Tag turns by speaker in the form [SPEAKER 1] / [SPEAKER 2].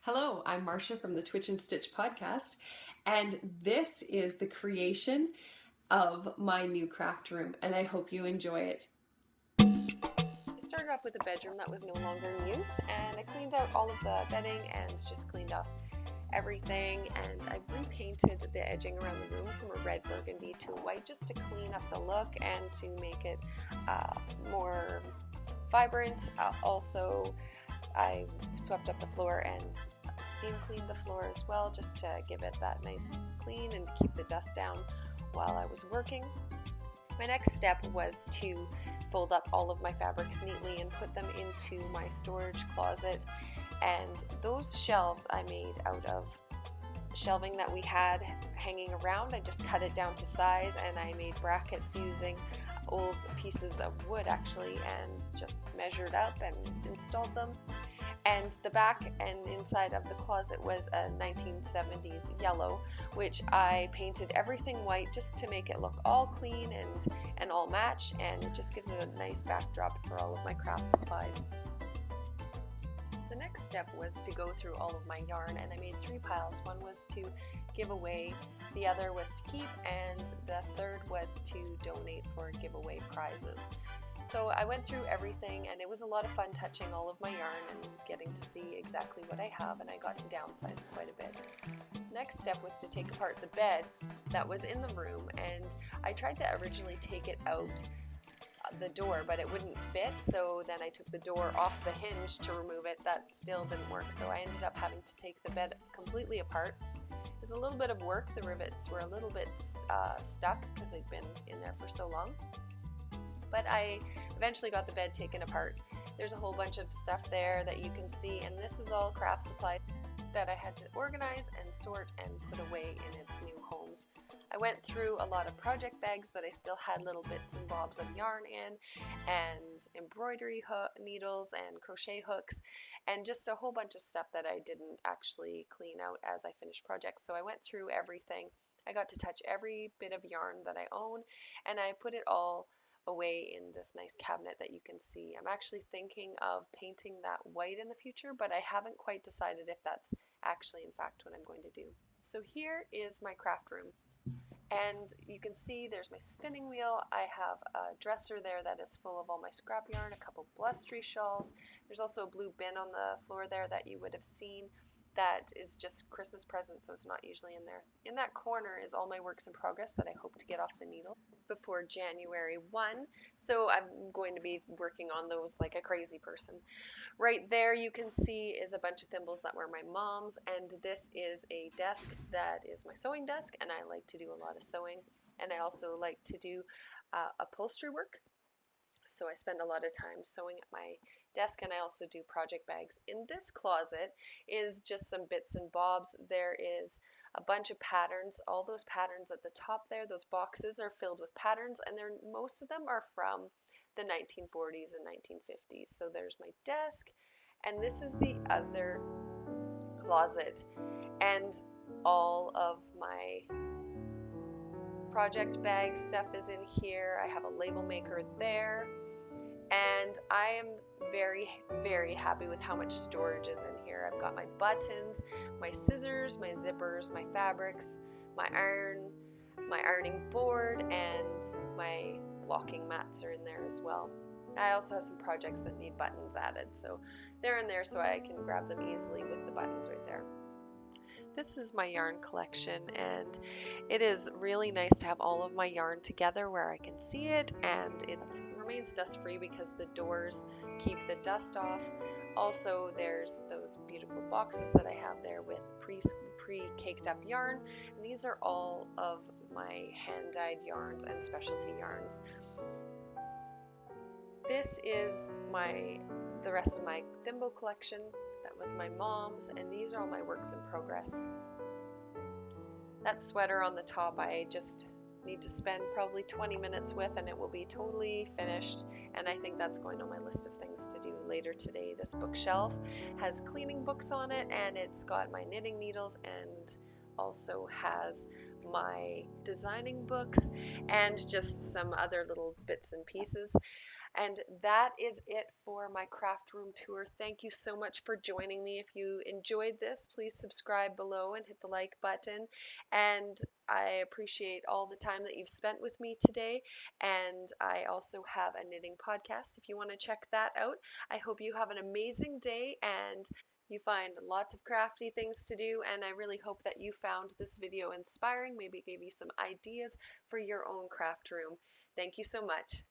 [SPEAKER 1] Hello, I'm Marsha from the Twitch and Stitch podcast, and this is the creation of my new craft room, and I hope you enjoy it.
[SPEAKER 2] I started off with a bedroom that was no longer in use, and I cleaned out all of the bedding and just cleaned off everything, and I repainted the edging around the room from a red burgundy to a white just to clean up the look and to make it more vibrant. Also, I swept up the floor and steam cleaned the floor as well, just to give it that nice clean and to keep the dust down while I was working. My next step was to fold up all of my fabrics neatly and put them into my storage closet. And those shelves I made out of shelving that we had hanging around. I just cut it down to size, and I made brackets using old pieces of wood actually, and just measured up and installed them. And the back and inside of the closet was a 1970s yellow, which I painted everything white just to make it look all clean and all match, and it just gives it a nice backdrop for all of my craft supplies. The next step was to go through all of my yarn, and I made 3 piles. One was to give away, the other was to keep, and the third was to donate for giveaway prizes. So I went through everything, and it was a lot of fun touching all of my yarn and getting to see exactly what I have, and I got to downsize quite a bit. Next step was to take apart the bed that was in the room, and I tried to originally take it out the door, but it wouldn't fit, so then I took the door off the hinge to remove it. That still didn't work, so I ended up having to take the bed completely apart. It was a little bit of work. The rivets were a little bit stuck because they'd been in there for so long. But I eventually got the bed taken apart. There's a whole bunch of stuff there that you can see, and this is all craft supply that I had to organize and sort and put away in its new homes. I went through a lot of project bags that I still had little bits and bobs of yarn in, and embroidery needles and crochet hooks, and just a whole bunch of stuff that I didn't actually clean out as I finished projects. So I went through everything. I got to touch every bit of yarn that I own, and I put it all away in this nice cabinet that you can see. I'm actually thinking of painting that white in the future, but I haven't quite decided if that's actually in fact what I'm going to do. So here is my craft room, and you can see there's my spinning wheel. I have a dresser there that is full of all my scrap yarn, a couple blustery shawls. There's also a blue bin on the floor there that you would have seen that is just Christmas presents, so it's not usually in there. In that corner is all my works in progress that I hope to get off the needle before January 1, so I'm going to be working on those like a crazy person. Right there you can see is a bunch of thimbles that were my mom's, and this is a desk that is my sewing desk, and I like to do a lot of sewing, and I also like to do upholstery work. So I spend a lot of time sewing at my desk, and I also do project bags. In this closet is just some bits and bobs. There is a bunch of patterns. All those patterns at the top there, those boxes are filled with patterns, and most of them are from the 1940s and 1950s. So there's my desk, and this is the other closet, and all of my project bag stuff is in here. I have a label maker there, and I am very, very happy with how much storage is in here. I've got my buttons, my scissors, my zippers, my fabrics, my ironing board, and my blocking mats are in there as well. I also have some projects that need buttons added, so they're in there so I can grab them easily with the buttons right there. This is my yarn collection, and it is really nice to have all of my yarn together where I can see it, and it remains dust free because the doors keep the dust off. Also, there's those beautiful boxes that I have there with pre-caked up yarn, and these are all of my hand-dyed yarns and specialty yarns. This is the rest of my thimble collection. That was my mom's, and these are all my works in progress. That sweater on the top I just need to spend probably 20 minutes with, and it will be totally finished, and I think that's going on my list of things to do later today. This bookshelf has cleaning books on it, and it's got my knitting needles, and also has my designing books and just some other little bits and pieces. And that is it for my craft room tour. Thank you so much for joining me. If you enjoyed this, please subscribe below and hit the like button. And I appreciate all the time that you've spent with me today. And I also have a knitting podcast if you want to check that out. I hope you have an amazing day and you find lots of crafty things to do, and I really hope that you found this video inspiring, maybe gave you some ideas for your own craft room. Thank you so much.